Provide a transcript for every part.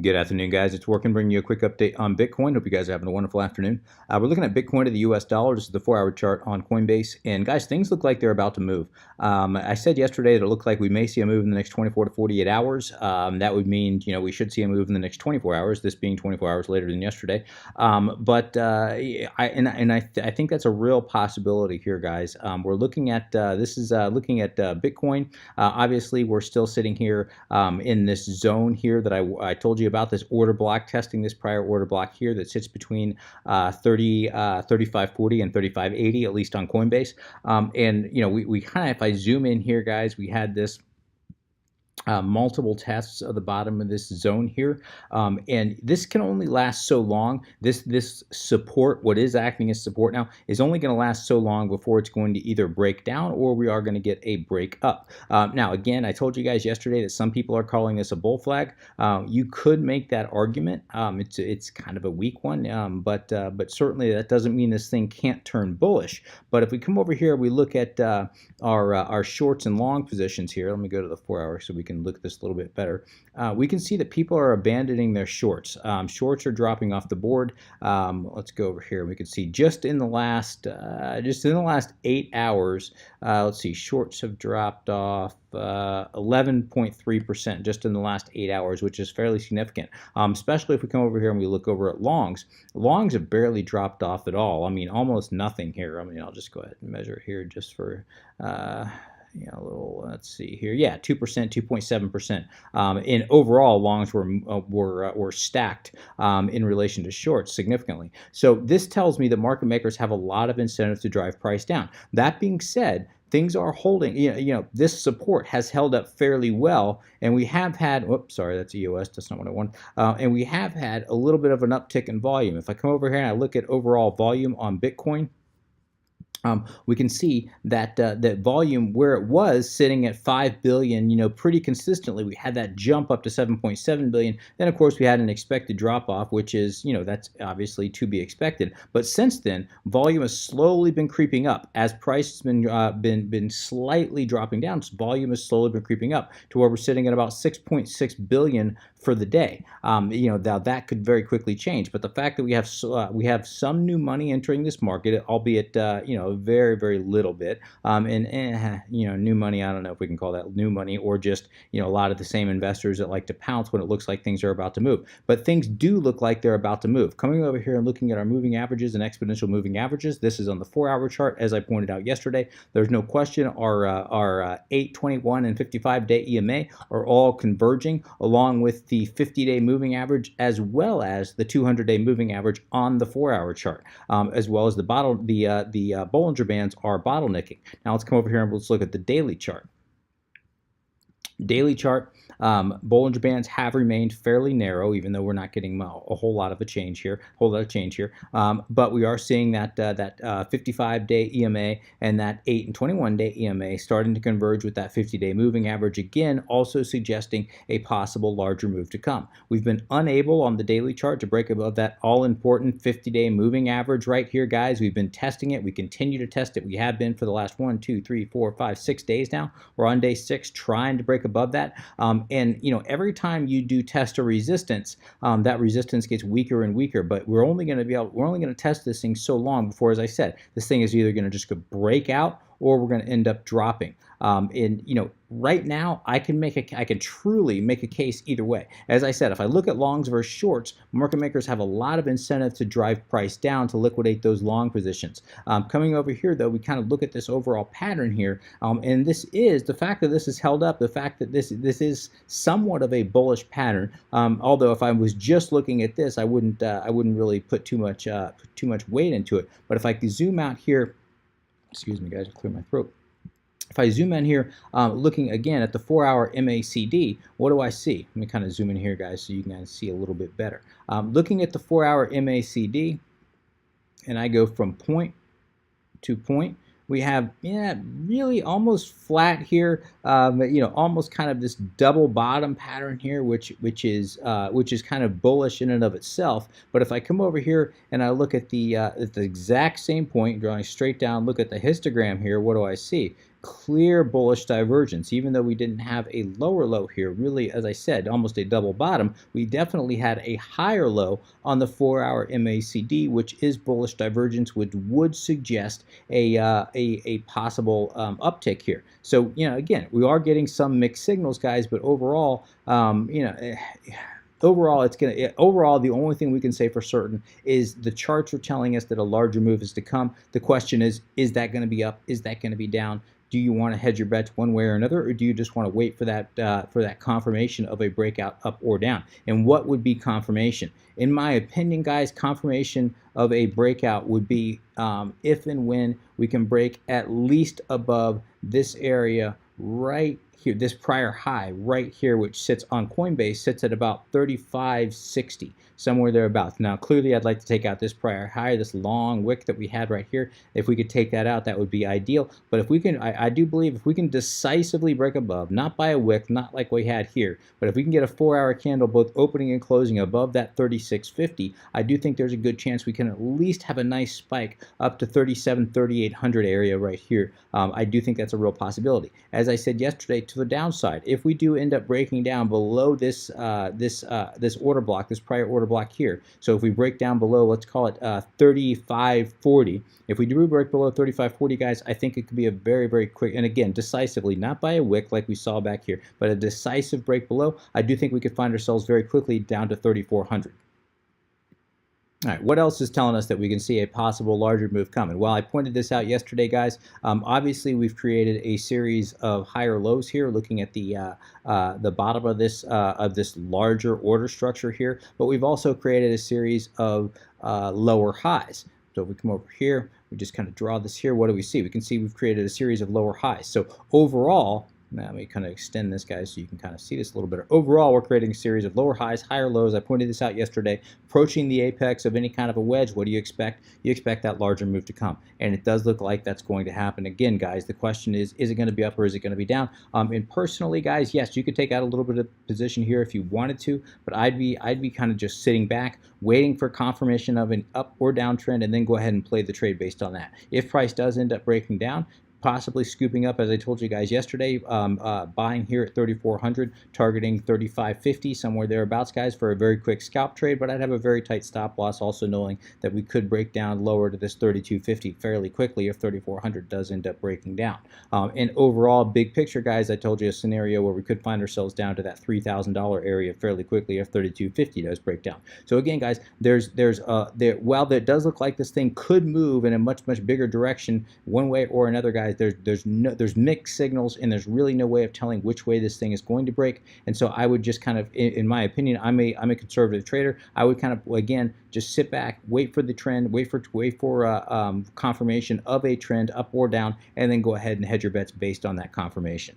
Good afternoon, guys. It's Workin bringing you a quick update on Bitcoin. Hope you guys are having a wonderful afternoon. We're looking at Bitcoin to the US dollar. This is the 4-hour chart on Coinbase. And guys, things look like they're about to move. I said yesterday that it looked like we may see a move in the next 24 to 48 hours. That would mean, we should see a move in the next 24 hours, this being 24 hours later than yesterday. I think that's a real possibility here, guys. We're looking at, looking at Bitcoin. Obviously, we're still sitting here in this zone here that I told you about, this order block, testing this prior order block here that sits between 35.40 and 35.80, at least on Coinbase. We kind of, if I zoom in here, guys, we had this multiple tests of the bottom of this zone here, and this can only last so long. This support, what is acting as support now, is only going to last so long before it's going to either break down or we are going to get a break up. Now, again, I told you guys yesterday that some people are calling this a bull flag. You could make that argument. It's kind of a weak one, but certainly that doesn't mean this thing can't turn bullish. But if we come over here, we look at our shorts and long positions here. Let me go to the 4-hour so we can look at this a little bit better. We can see that people are abandoning their shorts. Shorts are dropping off the board. Let's go over here. We can see just in the last 8 hours, let's see, shorts have dropped off 11.3% just in the last 8 hours, which is fairly significant. Especially if we come over here and we look over at longs. Longs have barely dropped off at all. I mean, almost nothing here. I mean, I'll just go ahead and measure here just for a little, let's see here. Yeah, 2%, 2.7%. In overall, longs were stacked in relation to shorts significantly. So this tells me that market makers have a lot of incentive to drive price down. That being said, things are holding, this support has held up fairly well, and we have had, whoops, sorry, that's EOS, that's not what I want, and we have had a little bit of an uptick in volume. If I come over here and I look at overall volume on Bitcoin, we can see that that volume, where it was sitting at 5 billion, pretty consistently, we had that jump up to 7.7 billion. Then, of course, we had an expected drop off, which is, that's obviously to be expected. But since then, volume has slowly been creeping up as price has been slightly dropping down. So volume has slowly been creeping up to where we're sitting at about 6.6 billion for the day. Now that could very quickly change. But the fact that we have some new money entering this market, albeit very, very little bit, new money, I don't know if we can call that new money, or just a lot of the same investors that like to pounce when it looks like things are about to move. But things do look like they're about to move. Coming over here and looking at our moving averages and exponential moving averages, this is on the 4-hour chart. As I pointed out yesterday, there's no question our 8, 21, and 55-day EMA are all converging, along with the 50-day moving average, as well as the 200-day moving average on the 4-hour chart, as well as the Bollinger Bands are bottlenecking. Now let's come over here and let's look at the daily chart. Daily chart, Bollinger Bands have remained fairly narrow, even though we're not getting a whole lot of change here. But we are seeing that 55-day EMA and that 8 and 21-day EMA starting to converge with that 50-day moving average again, also suggesting a possible larger move to come. We've been unable on the daily chart to break above that all-important 50-day moving average right here, guys. We've been testing it. We continue to test it. We have been for the last 1, 2, 3, 4, 5, 6 days now. We're on day 6 trying to break above that. Every time you do test a resistance, that resistance gets weaker and weaker. But we're only going to test this thing so long before, as I said, this thing is either going to just go break out or we're going to end up dropping. Right now, I can truly make a case either way. As I said, if I look at longs versus shorts, market makers have a lot of incentive to drive price down to liquidate those long positions. Coming over here, though, we kind of look at this overall pattern here, and this is the fact that this is held up, the fact that this is somewhat of a bullish pattern. Although if I was just looking at this, I wouldn't really put too much weight into it. But if I could zoom out here, excuse me, guys, I'll clear my throat. If I zoom in here, looking again at the 4-hour MACD, what do I see? Let me kind of zoom in here, guys, so you can kind of see a little bit better. Looking at the 4-hour MACD, and I go from point to point, we have really almost flat here, almost kind of this double bottom pattern here, which is kind of bullish in and of itself. But if I come over here and I look at the exact same point, drawing straight down, look at the histogram here, what do I see? clear bullish divergence. Even though we didn't have a lower low here, really, as I said, almost a double bottom, we definitely had a higher low on the 4-hour MACD, which is bullish divergence, which would suggest a possible uptick here. So, again, we are getting some mixed signals, guys, but overall, overall the only thing we can say for certain is the charts are telling us that a larger move is to come. The question is that going to be up? Is that going to be down? Do you want to hedge your bets one way or another, or do you just want to wait for that confirmation of a breakout up or down? And what would be confirmation? In my opinion, guys, confirmation of a breakout would be if and when we can break at least above this area right here, this prior high right here, which sits on Coinbase, sits at about 35.60, somewhere thereabouts. Now, clearly, I'd like to take out this prior high, this long wick that we had right here. If we could take that out, that would be ideal. But if we can, I do believe if we can decisively break above, not by a wick, not like we had here, but if we can get a 4-hour candle, both opening and closing above that 36.50, I do think there's a good chance we can at least have a nice spike up to 3800 area right here. I do think that's a real possibility. As I said yesterday, to the downside, if we do end up breaking down below this order block, this prior order block here, so if we break down below, let's call it 35.40, if we do break below 35.40, guys, I think it could be a very, very quick, and again, decisively, not by a wick like we saw back here, but a decisive break below. I do think we could find ourselves very quickly down to 3400. All right, what else is telling us that we can see a possible larger move coming? Well, I pointed this out yesterday, guys. Obviously, we've created a series of higher lows here, looking at the bottom of this larger order structure here. But we've also created a series of lower highs. So if we come over here, we just kind of draw this here. What do we see? We can see we've created a series of lower highs. So overall, now let me kind of extend this, guys, so you can kind of see this a little bit. Overall, we're creating a series of lower highs, higher lows. I pointed this out yesterday. Approaching the apex of any kind of a wedge, what do you expect? You expect that larger move to come. And it does look like that's going to happen. Again, guys, the question is it going to be up or is it going to be down? And personally, guys, yes, you could take out a little bit of position here if you wanted to, but I'd be kind of just sitting back, waiting for confirmation of an up or down trend, and then go ahead and play the trade based on that. If price does end up breaking down, possibly scooping up, as I told you guys yesterday, buying here at 3,400, targeting 35.50, somewhere thereabouts, guys, for a very quick scalp trade. But I'd have a very tight stop loss, also knowing that we could break down lower to this 32.50 fairly quickly if 3,400 does end up breaking down. And overall, big picture, guys, I told you a scenario where we could find ourselves down to that $3,000 area fairly quickly if 32.50 does break down. So again, guys, while that does look like this thing could move in a much bigger direction one way or another, guys, there's mixed signals, and there's really no way of telling which way this thing is going to break. And so I would just kind of, in my opinion, I'm a conservative trader. I would kind of, again, just sit back, wait for the trend, wait for confirmation of a trend up or down, and then go ahead and hedge your bets based on that confirmation.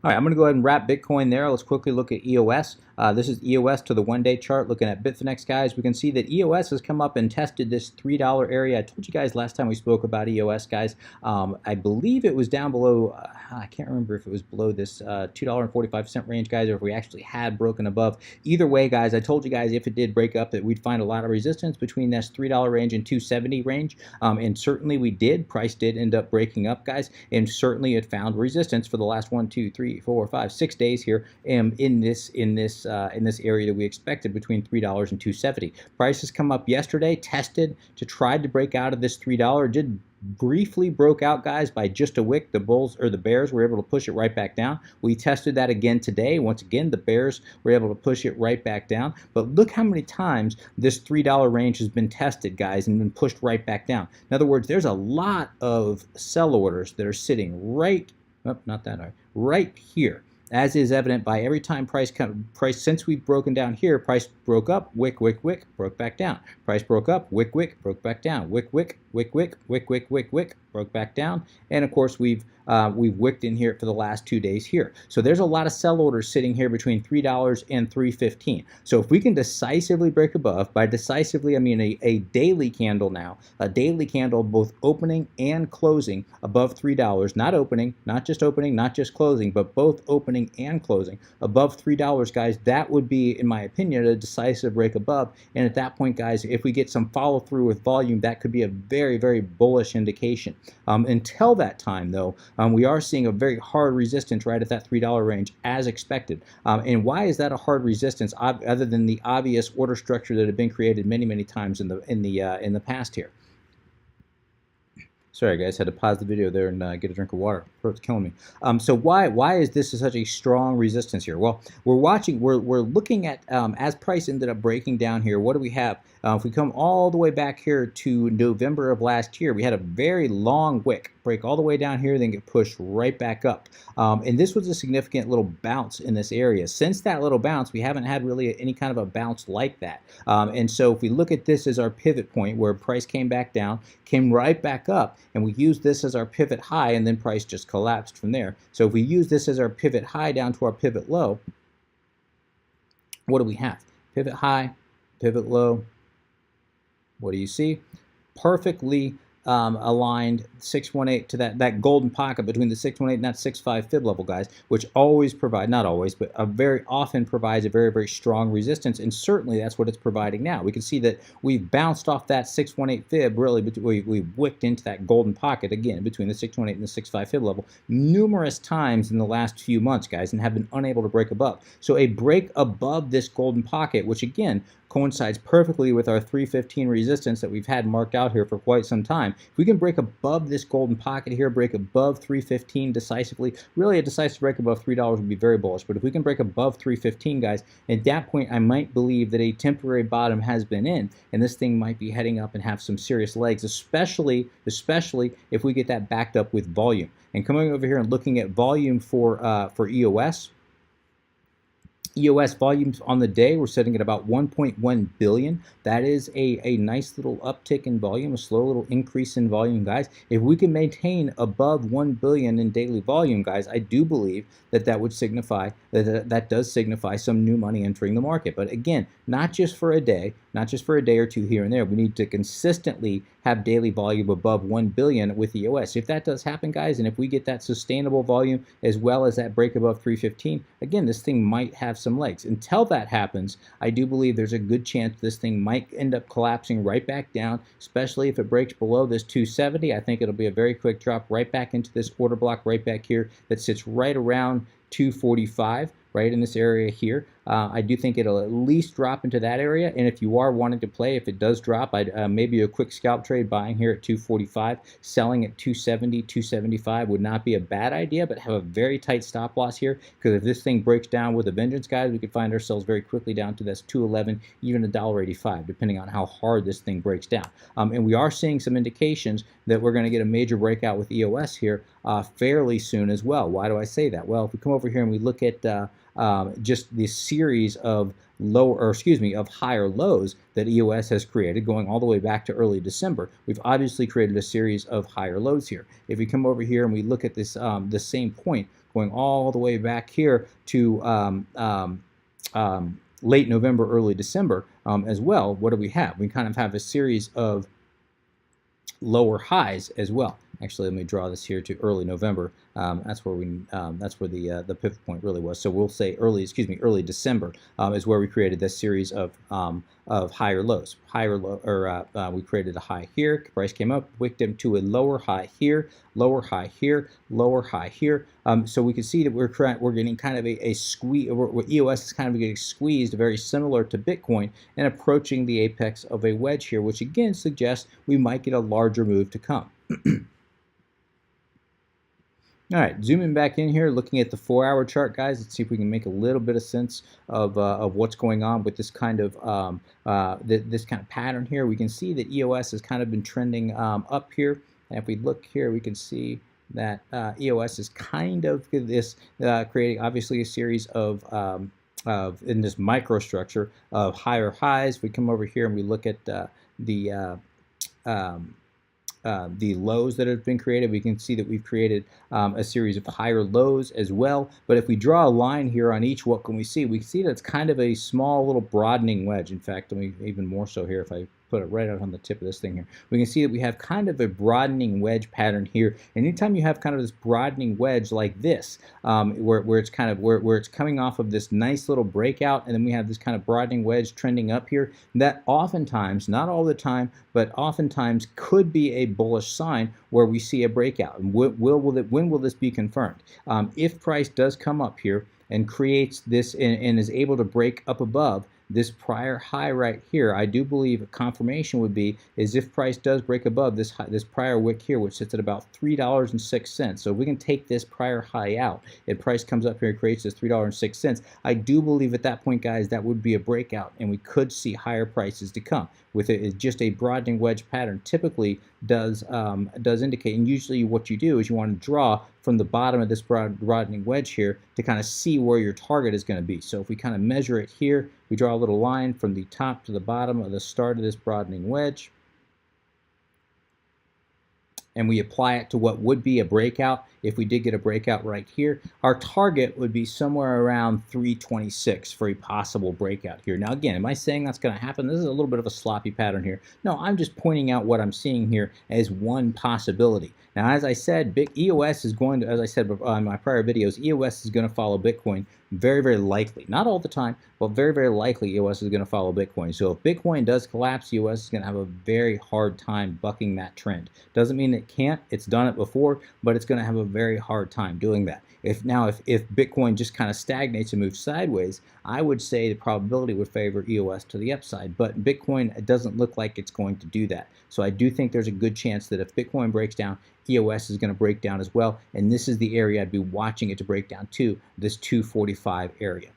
All right, I'm going to go ahead and wrap Bitcoin there. Let's quickly look at EOS. This is EOS to the one-day chart. Looking at Bitfinex, guys, we can see that EOS has come up and tested this $3 area. I told you guys last time we spoke about EOS, guys. I believe it was down below, I can't remember if it was below this $2.45 range, guys, or if we actually had broken above. Either way, guys, I told you guys if it did break up that we'd find a lot of resistance between this $3 range and $2.70 range. And certainly we did. Price did end up breaking up, guys, and certainly it found resistance for the last 1, 2, 3, 4, 5, 6 days here in this area that we expected between $3 and $2.70. Price has come up yesterday, tested to try to break out of this $3. Did briefly broke out, guys, by just a wick. The bulls or the bears were able to push it right back down. We tested that again today. Once again, the bears were able to push it right back down. But look how many times this $3 range has been tested, guys, and been pushed right back down. In other words, there's a lot of sell orders that are sitting right here, as is evident by every time price since we've broken down here. Price broke up, wick, broke back down. Price broke up, wick, broke back down. Wick, broke back down. And of course, we've wicked in here for the last 2 days here. So there's a lot of sell orders sitting here between $3 and $3.15. So if we can decisively break above, by decisively I mean a daily candle now, a daily candle both opening and closing above $3, not opening, not just closing, but both opening and closing above $3, guys, that would be, in my opinion, a decisive break above. And at that point, guys, if we get some follow through with volume, that could be a very bullish indication. Until that time, though, we are seeing a very hard resistance right at that $3 range as expected. And why is that a hard resistance, other than the obvious order structure that had been created many times in the past here? Sorry, guys, had to pause the video there and get a drink of water. It's killing me. So why is this such a strong resistance here? Well, we're looking at as price ended up breaking down here. What do we have? If we come all the way back here to November of last year, we had a very long wick break all the way down here, then get pushed right back up. And this was a significant little bounce in this area. Since that little bounce, we haven't had really any kind of a bounce like that. And so if we look at this as our pivot point where price came back down, came right back up, and we use this as our pivot high, and then price just collapsed from there. So if we use this as our pivot high down to our pivot low, what do we have? Pivot high, pivot low. What do you see? Perfectly aligned 618 to that golden pocket between the 618 and that 65 fib level, guys, which always provide, not always, but very often provides a very strong resistance, and certainly that's what it's providing now. We can see that we've bounced off that 618 fib, really, we've wicked into that golden pocket again between the 618 and the 65 fib level numerous times in the last few months, guys, and have been unable to break above. So a break above this golden pocket, which again coincides perfectly with our 315 resistance that we've had marked out here for quite some time. If we can break above this golden pocket here, break above 315 decisively, really a decisive break above $3 would be very bullish, but if we can break above 315, guys, at that point I might believe that a temporary bottom has been in, and this thing might be heading up and have some serious legs, especially if we get that backed up with volume. And coming over here and looking at volume for EOS, EOS volumes on the day, we're sitting at about 1.1 billion. That is a nice little uptick in volume, a slow little increase in volume, guys. If we can maintain above 1 billion in daily volume, guys, I do believe that would signify, that does signify some new money entering the market. But again, not just for a day, not just for a day or two here and there. We need to consistently have daily volume above 1 billion with EOS. If that does happen, guys, and if we get that sustainable volume as well as that break above 315, again, this thing might have some legs. Until that happens, I do believe there's a good chance this thing might end up collapsing right back down, especially if it breaks below this 270. I think it'll be a very quick drop right back into this order block right back here that sits right around 245, right in this area here. I do think it'll at least drop into that area, and if you are wanting to play, if it does drop, I'd maybe a quick scalp trade buying here at 245, selling at 270, 275 would not be a bad idea, but have a very tight stop loss here, because if this thing breaks down with a vengeance, guys, we could find ourselves very quickly down to this 211, even $1.85, depending on how hard this thing breaks down. And we are seeing some indications that we're going to get a major breakout with EOS here fairly soon as well. Why do I say that? Well, if we come over here and we look at just this series of of higher lows that EOS has created going all the way back to early December, we've obviously created a series of higher lows here. If we come over here and we look at this the same point going all the way back here to late November, early December as well, what do we have? We kind of have a series of lower highs as well. Actually, let me draw this here to early November. That's where the pivot point really was. So we'll say early December is where we created this series of higher lows. We created a high here. Price came up, wicked them to a lower high here, lower high here, lower high here. So we can see that we're getting kind of a squeeze. EOS is kind of getting squeezed, very similar to Bitcoin, and approaching the apex of a wedge here, which again suggests we might get a larger move to come. All right, zooming back in here, looking at the 4-hour chart, guys. Let's see if we can make a little bit of sense of what's going on with this kind of pattern here. We can see that EOS has kind of been trending up here, and if we look here, we can see that EOS is kind of this creating obviously a series of in this microstructure of higher highs. We come over here and we look at the lows that have been created. We can see that we've created a series of higher lows as well. But if we draw a line here on each, what can we see? We can see that it's kind of a small little broadening wedge. In fact, let me even more so here if I put it right out on the tip of this thing here. We can see that we have kind of a broadening wedge pattern here. And anytime you have kind of this broadening wedge like this, where it's kind of where it's coming off of this nice little breakout, and then we have this kind of broadening wedge trending up here, that oftentimes, not all the time, but oftentimes could be a bullish sign where we see a breakout. And when will this be confirmed? If price does come up here and creates this and is able to break up above this prior high right here, I do believe a confirmation would be is if price does break above this prior wick here, which sits at about $3.06. So if we can take this prior high out and price comes up here and creates this $3.06, I do believe at that point, guys, that would be a breakout and we could see higher prices to come. With it, just a broadening wedge pattern typically does indicate, and usually what you do is you want to draw from the bottom of this broadening wedge here to kind of see where your target is going to be. So if we kind of measure it here, we draw a little line from the top to the bottom of the start of this broadening wedge, and we apply it to what would be a breakout. If we did get a breakout right here, our target would be somewhere around 326 for a possible breakout here. Now again, am I saying that's going to happen? This is a little bit of a sloppy pattern here. No, I'm just pointing out what I'm seeing here as one possibility. Now, as I said, EOS is going to, as I said in my prior videos, EOS is going to follow Bitcoin very, very likely. Not all the time, but very, very likely EOS is going to follow Bitcoin. So if Bitcoin does collapse, EOS is going to have a very hard time bucking that trend. Doesn't mean it can't. It's done it before, but it's going to have a very hard time doing that. If Bitcoin just kind of stagnates and moves sideways, I would say the probability would favor EOS to the upside. But Bitcoin, it doesn't look like it's going to do that. So I do think there's a good chance that if Bitcoin breaks down, EOS is going to break down as well. And this is the area I'd be watching it to break down to, this 245 area.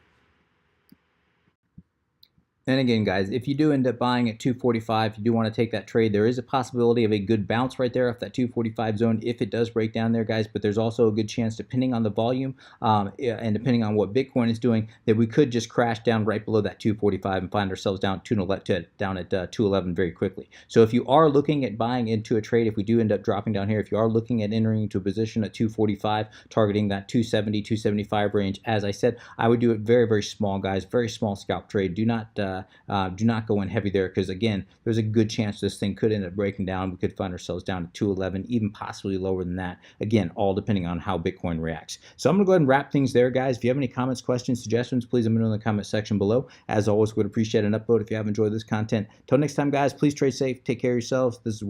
And again, guys, if you do end up buying at 245, you do want to take that trade. There is a possibility of a good bounce right there off that 245 zone if it does break down there, guys. But there's also a good chance, depending on the volume and depending on what Bitcoin is doing, that we could just crash down right below that 245 and find ourselves down at 211 very quickly. So if you are looking at buying into a trade, if we do end up dropping down here, if you are looking at entering into a position at 245, targeting that 270, 275 range, as I said, I would do it very, very small, guys. Very small scalp trade. Do not go in heavy there, because again, there's a good chance this thing could end up breaking down. We could find ourselves down to 211, even possibly lower than that. Again, all depending on how Bitcoin reacts. So I'm going to go ahead and wrap things there, guys. If you have any comments, questions, suggestions, please let me know in the comment section below. As always, would appreciate an upvote if you have enjoyed this content. Till next time, guys, please trade safe. Take care of yourselves. This is